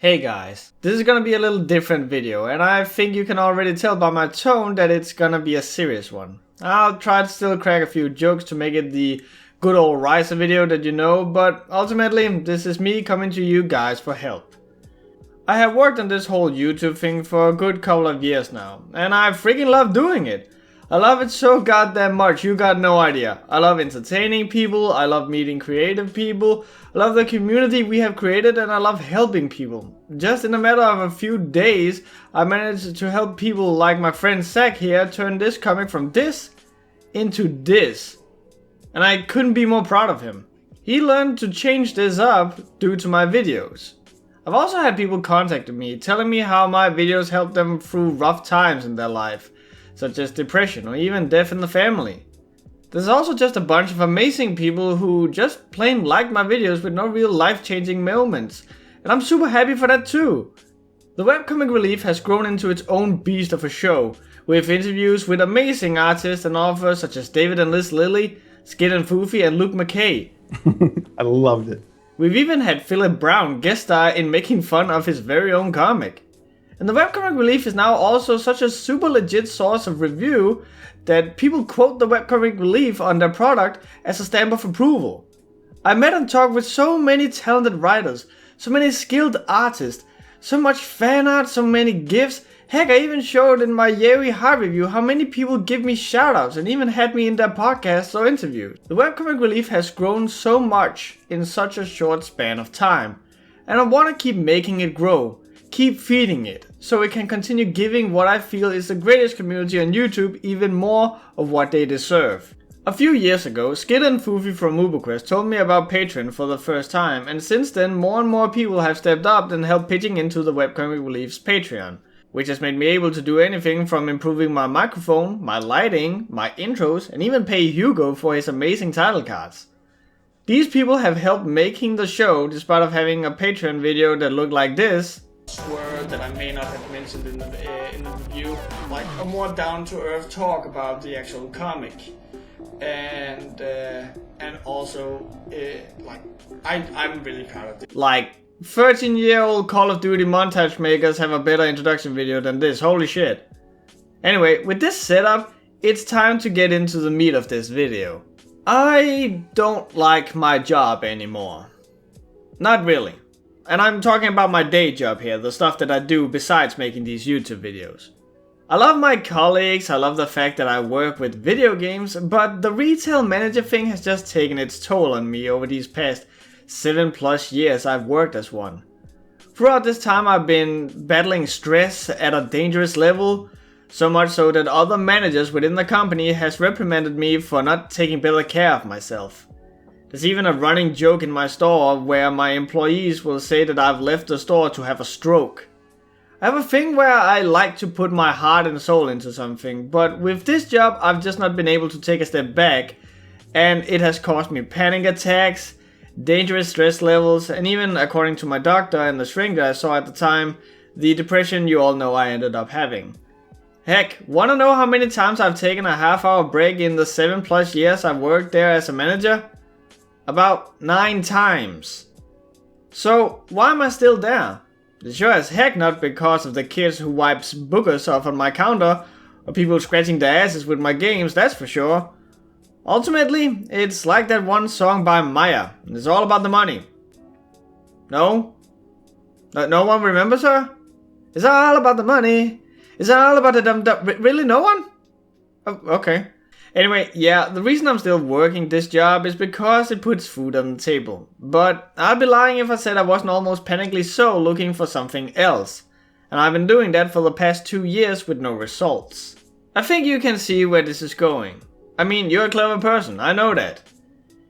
Hey guys, this is gonna be a little different video, and I think you can already tell by my tone that it's gonna be a serious one. I'll try to still crack a few jokes to make it the good old Riser video that you know, but ultimately this is me coming to you guys for help. I have worked on this whole YouTube thing for a good couple of years now, and I freaking love doing it. I love it so goddamn much, you got no idea. I love entertaining people, I love meeting creative people, I love the community we have created, and I love helping people. Just in a matter of a few days, I managed to help people like my friend Zach here turn this comic from this into this. And I couldn't be more proud of him. He learned to change this up due to my videos. I've also had people contacting me, telling me how my videos helped them through rough times in their life, such as depression or even death in the family. There's also just a bunch of amazing people who just plain like my videos with no real life-changing moments, and I'm super happy for that too. The Webcomic Relief has grown into its own beast of a show, with interviews with amazing artists and authors such as David and Liz Lilly, Skid and Foofy, and Luke McKay. I loved it. We've even had Philip Brown guest star in making fun of his very own comic. And the Webcomic Relief is now also such a super legit source of review that people quote the Webcomic Relief on their product as a stamp of approval. I met and talked with so many talented writers, so many skilled artists, so much fan art, so many gifts. Heck, I even showed in my Yeri Hard review how many people give me shoutouts and even had me in their podcasts or interviews. The Webcomic Relief has grown so much in such a short span of time, and I want to keep making it grow. Keep feeding it, so it can continue giving what I feel is the greatest community on YouTube even more of what they deserve. A few years ago, Skid and Foofy from MuboQuest told me about Patreon for the first time, and since then more and more people have stepped up and helped pitching into the Webcomic Relief's Patreon, which has made me able to do anything from improving my microphone, my lighting, my intros, and even pay Hugo for his amazing title cards. These people have helped making the show despite of having a Patreon video that looked like this, word that I may not have mentioned in the review, like a more down-to-earth talk about the actual comic, and also I'm really proud of it. Like 13-year-old Call of Duty montage makers have a better introduction video than this. Holy shit! Anyway, with this setup, it's time to get into the meat of this video. I don't like my job anymore. Not really. And I'm talking about my day job here, the stuff that I do besides making these YouTube videos. I love my colleagues, I love the fact that I work with video games, but the retail manager thing has just taken its toll on me over these past 7+ years I've worked as one. Throughout this time I've been battling stress at a dangerous level, so much so that other managers within the company has reprimanded me for not taking better care of myself. There's even a running joke in my store where my employees will say that I've left the store to have a stroke. I have a thing where I like to put my heart and soul into something, but with this job I've just not been able to take a step back, and it has caused me panic attacks, dangerous stress levels, and even, according to my doctor and the shrink that I saw at the time, the depression you all know I ended up having. Heck, wanna know how many times I've taken a half-hour break in the 7+ years I've worked there as a manager? About 9 times. So why am I still there? It's sure as heck not because of the kids who wipes boogers off on my counter, or people scratching their asses with my games, that's for sure. Ultimately, it's like that one song by Maya, and it's all about the money. No? No one remembers her? It's all about the money. It's all about the dumb. Really, no one? Oh, okay. Anyway, yeah, the reason I'm still working this job is because it puts food on the table. But I'd be lying if I said I wasn't almost panically so looking for something else. And I've been doing that for the past 2 years with no results. I think you can see where this is going. I mean, you're a clever person, I know that.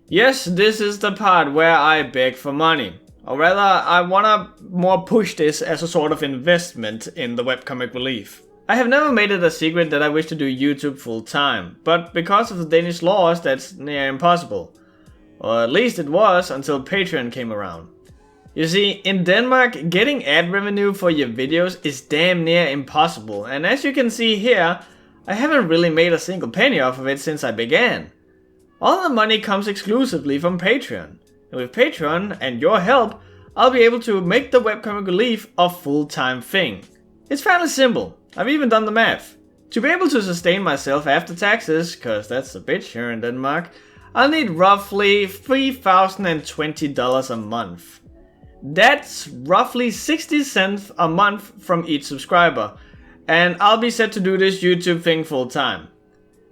Yes, this is the part where I beg for money. Or rather, I wanna more push this as a sort of investment in the Webcomic Relief. I have never made it a secret that I wish to do YouTube full time, but because of the Danish laws that's near impossible. Or at least it was until Patreon came around. You see, in Denmark, getting ad revenue for your videos is damn near impossible, and as you can see here, I haven't really made a single penny off of it since I began. All the money comes exclusively from Patreon, and with Patreon and your help, I'll be able to make the Webcomic Relief a full-time thing. It's fairly simple, I've even done the math. To be able to sustain myself after taxes, cause that's a bitch here in Denmark, I'll need roughly $3,020 a month. That's roughly 60 cents a month from each subscriber, and I'll be set to do this YouTube thing full time.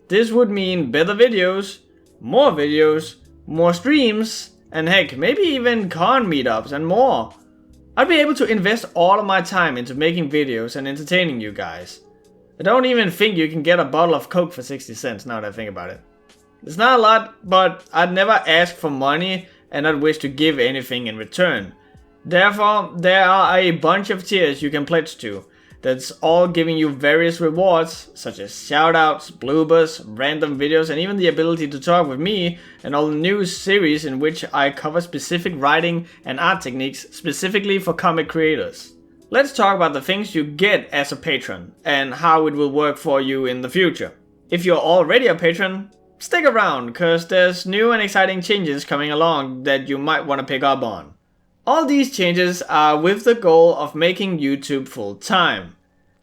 This would mean better videos, more streams, and heck, maybe even con meetups and more. I'd be able to invest all of my time into making videos and entertaining you guys. I don't even think you can get a bottle of Coke for 60 cents now that I think about it. It's not a lot, but I'd never ask for money and not wish to give anything in return. Therefore, there are a bunch of tiers you can pledge to, that's all giving you various rewards, such as shoutouts, bloopers, random videos, and even the ability to talk with me and all the new series in which I cover specific writing and art techniques specifically for comic creators. Let's talk about the things you get as a patron and how it will work for you in the future. If you're already a patron, stick around, cause there's new and exciting changes coming along that you might want to pick up on. All these changes are with the goal of making YouTube full time.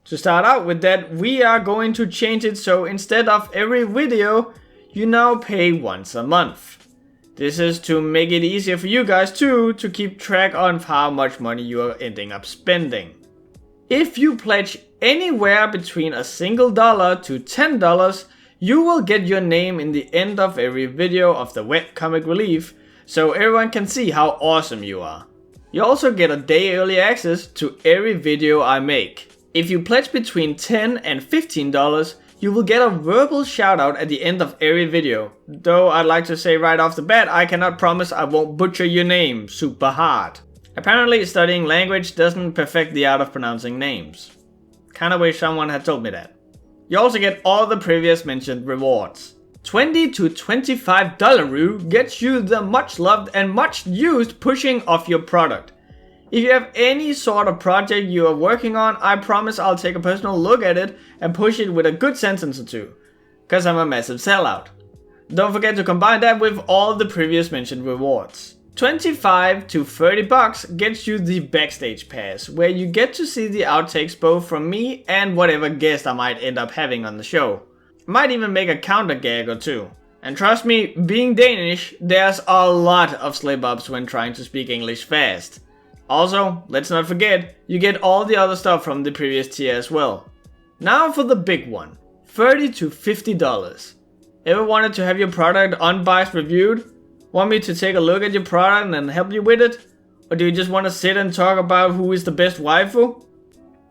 To start out with that, we are going to change it so instead of every video, you now pay once a month. This is to make it easier for you guys too to keep track on how much money you are ending up spending. If you pledge anywhere between a single dollar to $10, you will get your name in the end of every video of the Webcomic Relief, so everyone can see how awesome you are. You also get a day early access to every video I make. If you pledge between $10 and $15, you will get a verbal shoutout at the end of every video. Though I'd like to say right off the bat, I cannot promise I won't butcher your name super hard. Apparently studying language doesn't perfect the art of pronouncing names. Kinda wish someone had told me that. You also get all the previous mentioned rewards. $20 to $25 gets you the much loved and much used pushing of your product. If you have any sort of project you are working on, I promise I'll take a personal look at it and push it with a good sentence or two. Cause I'm a massive sellout. Don't forget to combine that with all the previous mentioned rewards. $25 to $30 gets you the backstage pass, where you get to see the outtakes both from me and whatever guest I might end up having on the show. Might even make a counter gag or two. And trust me, being Danish, there's a lot of slip-ups when trying to speak English fast. Also, let's not forget, you get all the other stuff from the previous tier as well. Now for the big one, $30 to $50. Ever wanted to have your product unbiased reviewed? Want me to take a look at your product and help you with it? Or do you just want to sit and talk about who is the best waifu?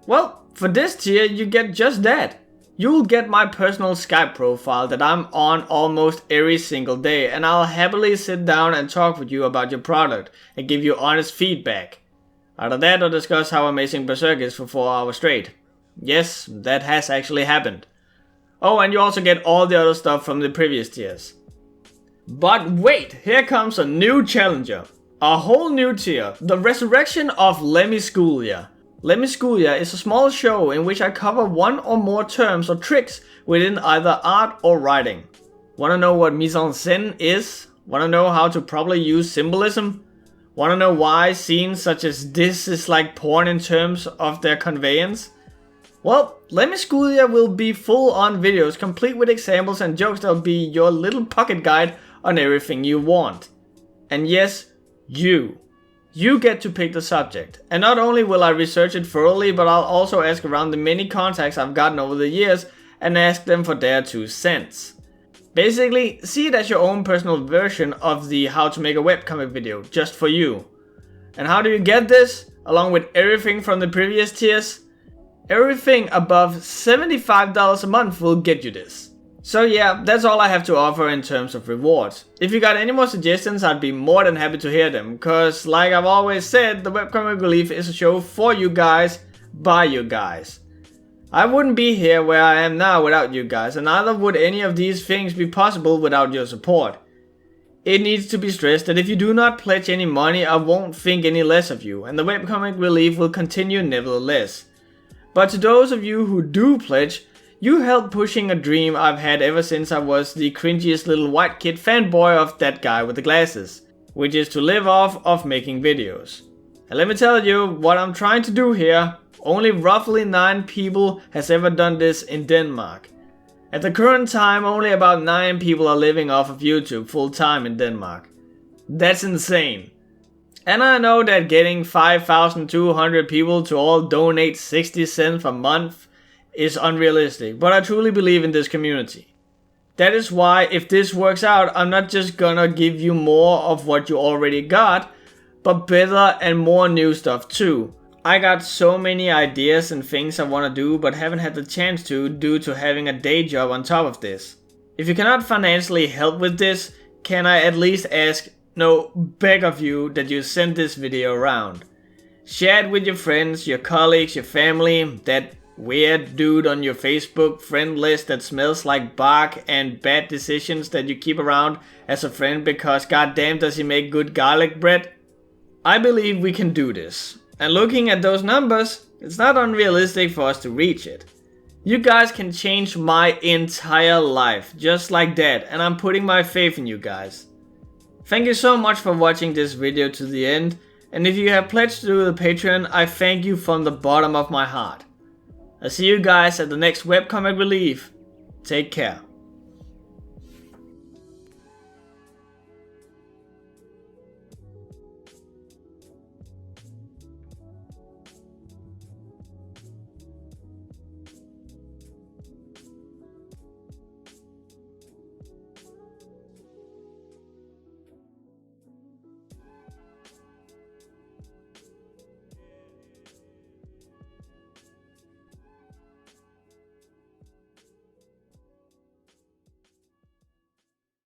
Well, for this tier you get just that. You'll get my personal Skype profile that I'm on almost every single day, and I'll happily sit down and talk with you about your product and give you honest feedback. Either that or discuss how amazing Berserk is for 4 hours straight. Yes, that has actually happened. Oh, and you also get all the other stuff from the previous tiers. But wait, here comes a new challenger. A whole new tier, the resurrection of Lemme School Ya. Lemme School Ya is a small show in which I cover one or more terms or tricks within either art or writing. Wanna know what mise-en-scène is? Wanna know how to properly use symbolism? Wanna know why scenes such as this is like porn in terms of their conveyance? Well, Lemme School Ya will be full-on videos complete with examples and jokes that'll be your little pocket guide on everything you want. And yes, you get to pick the subject. And not only will I research it thoroughly, but I'll also ask around the many contacts I've gotten over the years and ask them for their 2 cents. Basically, see it as your own personal version of the how to make a webcomic video, just for you. And how do you get this? Along with everything from the previous tiers? Everything above $75 a month will get you this. So yeah, that's all I have to offer in terms of rewards. If you got any more suggestions, I'd be more than happy to hear them, cause like I've always said, the Webcomic Relief is a show for you guys, by you guys. I wouldn't be here where I am now without you guys, and neither would any of these things be possible without your support. It needs to be stressed that if you do not pledge any money, I won't think any less of you, and the Webcomic Relief will continue nevertheless. But to those of you who do pledge, you help pushing a dream I've had ever since I was the cringiest little white kid fanboy of that guy with the glasses, which is to live off of making videos. And let me tell you what I'm trying to do here. Only roughly 9 people has ever done this in Denmark. At the current time, only about 9 people are living off of YouTube full time in Denmark. That's insane. And I know that getting 5,200 people to all donate 60 cents a month is unrealistic, but I truly believe in this community. That is why if this works out, I'm not just gonna give you more of what you already got, but better and more new stuff too. I got so many ideas and things I want to do, but haven't had the chance to due to having a day job on top of this. If you cannot financially help with this, can I at least ask, no, beg of you that you send this video around. Share it with your friends, your colleagues, your family, that weird dude on your Facebook friend list that smells like bark and bad decisions that you keep around as a friend because goddamn does he make good garlic bread. I believe we can do this. And looking at those numbers, it's not unrealistic for us to reach it. You guys can change my entire life, just like that, and I'm putting my faith in you guys. Thank you so much for watching this video to the end, and if you have pledged through the Patreon, I thank you from the bottom of my heart. I'll see you guys at the next Webcomic Relief. Take care.